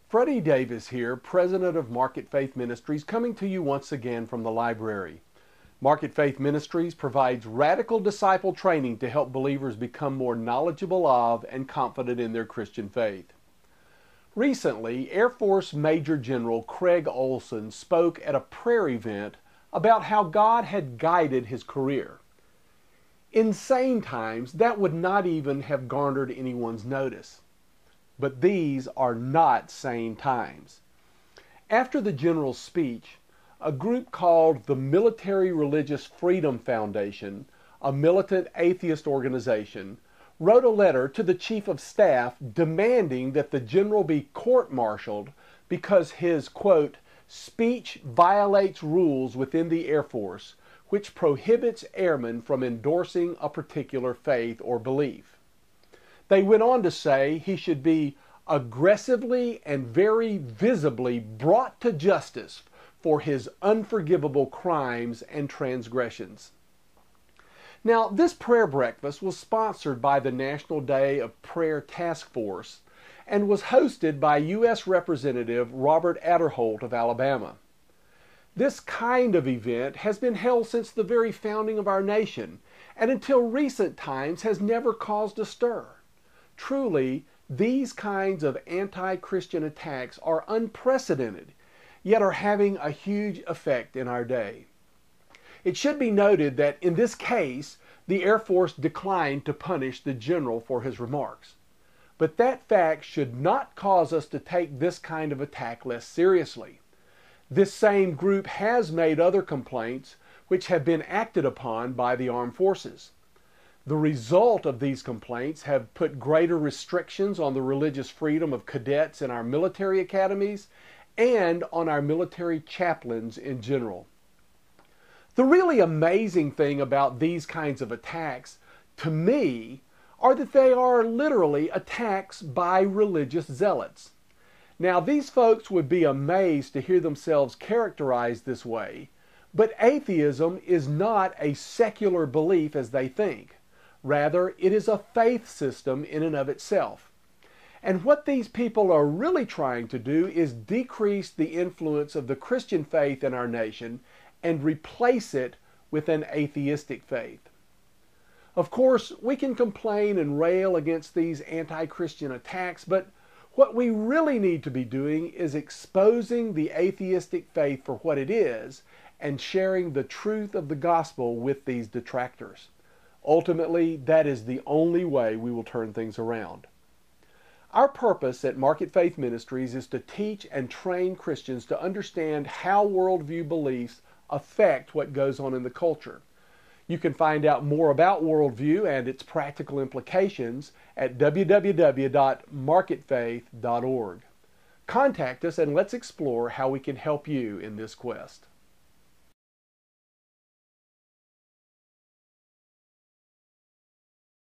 Freddy Davis here, president of MarketFaith Ministries, coming to you once again from the library. MarketFaith Ministries provides radical disciple training to help believers become more knowledgeable of and confident in their Christian faith. Recently, Air Force Major General Craig Olson spoke at a prayer event about how God had guided his career. In sane times, that would not even have garnered anyone's notice. But these are not sane times. After the general's speech, a group called the Military Religious Freedom Foundation, a militant atheist organization, wrote a letter to the Chief of Staff demanding that the general be court-martialed because his, quote, speech violates rules within the Air Force, which prohibits airmen from endorsing a particular faith or belief. They went on to say he should be aggressively and very visibly brought to justice for his unforgivable crimes and transgressions. Now, this prayer breakfast was sponsored by the National Day of Prayer Task Force and was hosted by U.S. Representative Robert Aderholt of Alabama. This kind of event has been held since the very founding of our nation, and until recent times has never caused a stir. Truly, these kinds of anti-Christian attacks are unprecedented, yet are having a huge effect in our day. It should be noted that in this case, the Air Force declined to punish the general for his remarks. But that fact should not cause us to take this kind of attack less seriously. This same group has made other complaints which have been acted upon by the armed forces. The result of these complaints have put greater restrictions on the religious freedom of cadets in our military academies and on our military chaplains in general. The really amazing thing about these kinds of attacks, to me, are that they are literally attacks by religious zealots. Now, these folks would be amazed to hear themselves characterized this way, but atheism is not a secular belief as they think. Rather, it is a faith system in and of itself. And what these people are really trying to do is decrease the influence of the Christian faith in our nation and replace it with an atheistic faith. Of course, we can complain and rail against these anti-Christian attacks, but what we really need to be doing is exposing the atheistic faith for what it is and sharing the truth of the gospel with these detractors. Ultimately, that is the only way we will turn things around. Our purpose at MarketFaith Ministries is to teach and train Christians to understand how worldview beliefs affect what goes on in the culture. You can find out more about worldview and its practical implications at www.marketfaith.org. Contact us and let's explore how we can help you in this quest.